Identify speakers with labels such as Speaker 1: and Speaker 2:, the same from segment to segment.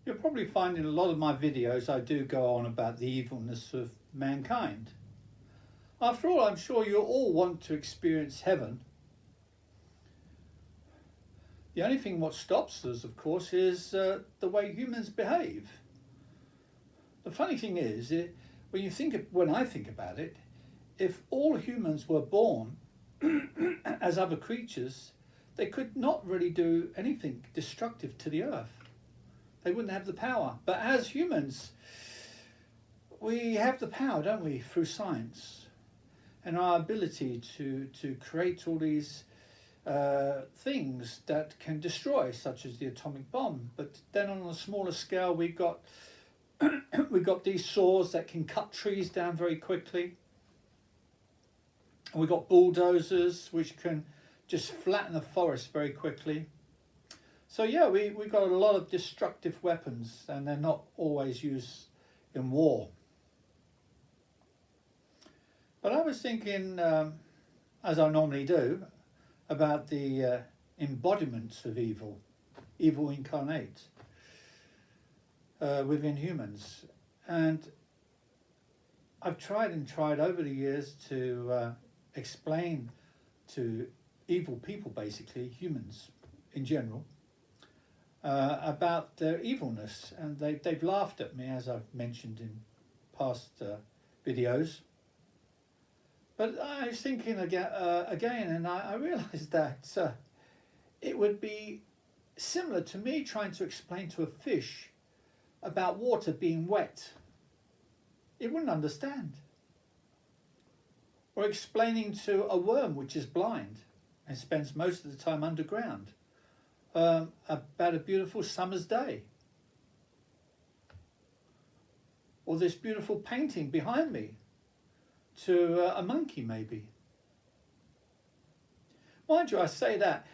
Speaker 1: You'll probably find in a lot of my videos I do go on about the evilness of mankind. After all, I'm sure you all want to experience heaven. The only thing what stops us, of course, is the way humans behave. The funny thing is, when I think about it, if all humans were born as other creatures, they could not really do anything destructive to the earth. They wouldn't have the power. But as humans, we have the power, don't we, through science and our ability to create all these things that can destroy, such as the atomic bomb. But then on a smaller scale, we've got these saws that can cut trees down very quickly. And we've got bulldozers which can just flatten a forest very quickly. So yeah, we've got a lot of destructive weapons, and they're not always used in war. But I was thinking, as I normally do, about the embodiments of evil, evil incarnate within humans. And I've tried over the years to explain to evil people, basically humans in general, about their evilness, and they've laughed at me, as I've mentioned in past videos. But I was thinking again, and I realised that it would be similar to me trying to explain to a fish about water being wet. It wouldn't understand. Or explaining to a worm which is blind and spends most of the time underground about a beautiful summer's day. Or this beautiful painting behind me to a monkey, maybe. Mind you, I say that,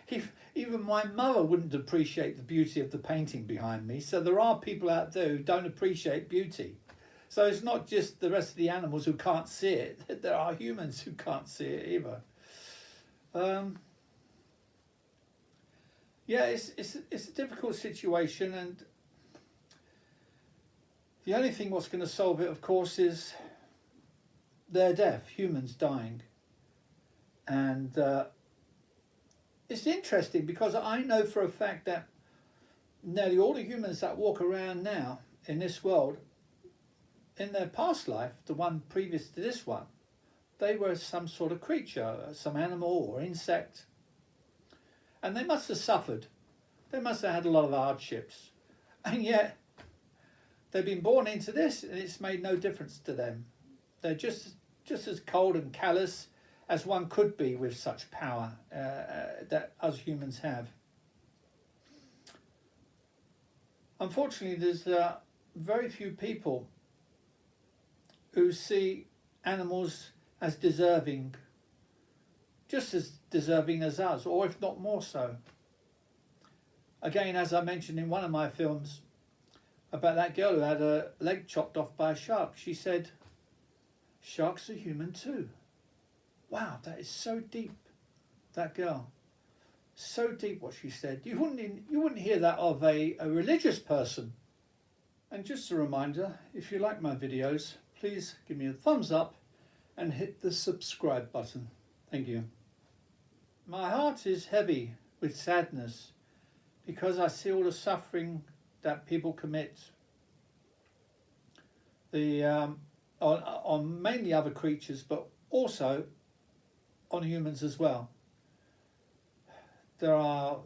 Speaker 1: even my mother wouldn't appreciate the beauty of the painting behind me, so there are people out there who don't appreciate beauty. So it's not just the rest of the animals who can't see it, there are humans who can't see it either. Yeah, it's a difficult situation, and the only thing what's going to solve it, of course, is their death, humans dying. And it's interesting because I know for a fact that nearly all the humans that walk around now in this world, in their past life, the one previous to this one, they were some sort of creature, some animal or insect. And they must have suffered. They must have had a lot of hardships. And yet, they've been born into this, and it's made no difference to them. They're just as cold and callous as one could be with such power that us humans have. Unfortunately, there's very few people who see animals as deserving, just as deserving as us, or if not more so. Again, as I mentioned in one of my films about that girl who had her leg chopped off by a shark, she said, "Sharks are human too." Wow, that is so deep, that girl. So deep what she said. You wouldn't hear that of a religious person. And just a reminder, if you like my videos, please give me a thumbs up and hit the subscribe button. Thank you. My heart is heavy with sadness because I see all the suffering that people commit on mainly other creatures, but also on humans as well. There are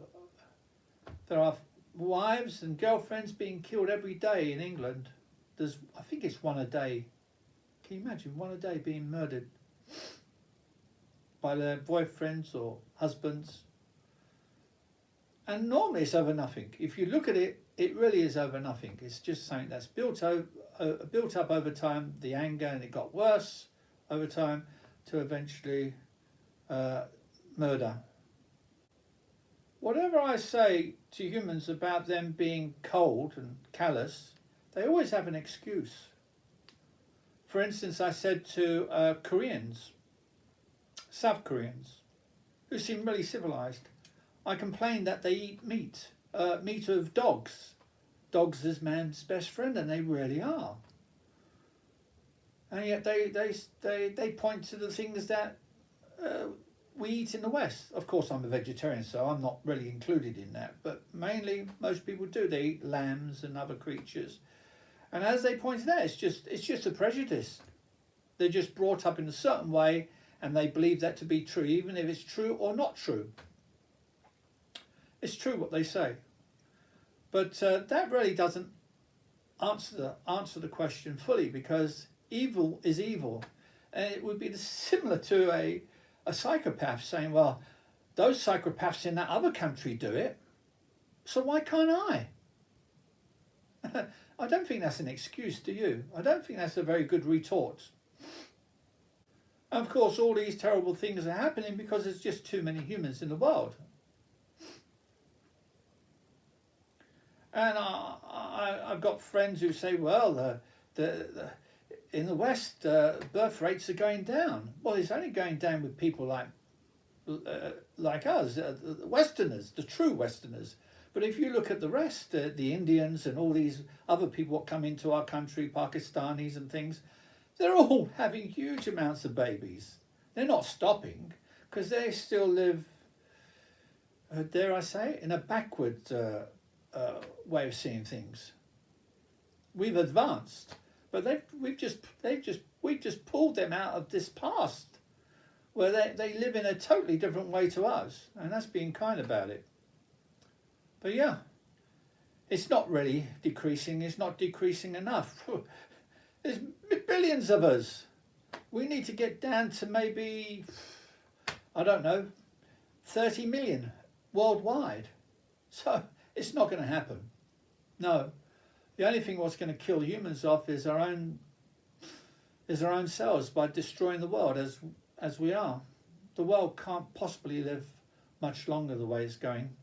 Speaker 1: wives and girlfriends being killed every day in England. I think it's one a day. Can you imagine one a day being murdered by their boyfriends or husbands? And normally it's over nothing. If you look at it, it really is over nothing. It's just something that's built up over time, the anger, and it got worse over time to eventually murder. Whatever I say to humans about them being cold and callous, they always have an excuse. For instance, I said to Koreans, South Koreans, who seem really civilized, I complained that they eat meat of dogs. dogs as man's best friend, and they really are. And yet they point to the things that we eat in the West. Of course, I'm a vegetarian, so I'm not really included in that. But mainly, most people do. They eat lambs and other creatures. And as they pointed out, it's just a prejudice. They're just brought up in a certain way, and they believe that to be true, even if it's true or not true. It's true what they say. But that really doesn't answer the question fully, because evil is evil. And it would be similar to a psychopath saying, well, those psychopaths in that other country do it, so why can't I? I don't think that's an excuse, do you? I don't think that's a very good retort. And of course, all these terrible things are happening because there's just too many humans in the world. And I've got friends who say, well, in the West, birth rates are going down. Well, it's only going down with people like us, the Westerners, the true Westerners. But if you look at the rest, the Indians and all these other people that come into our country, Pakistanis and things, they're all having huge amounts of babies. They're not stopping because they still live, dare I say, in a backward way of seeing things. We've advanced, but we've just pulled them out of this past where they live in a totally different way to us, and that's being kind about it. But yeah, it's not really decreasing. It's not decreasing enough. There's billions of us. We need to get down to maybe, I don't know, 30 million worldwide. So it's not going to happen. No. The only thing what's going to kill humans off is our own selves by destroying the world as we are. The world can't possibly live much longer the way it's going.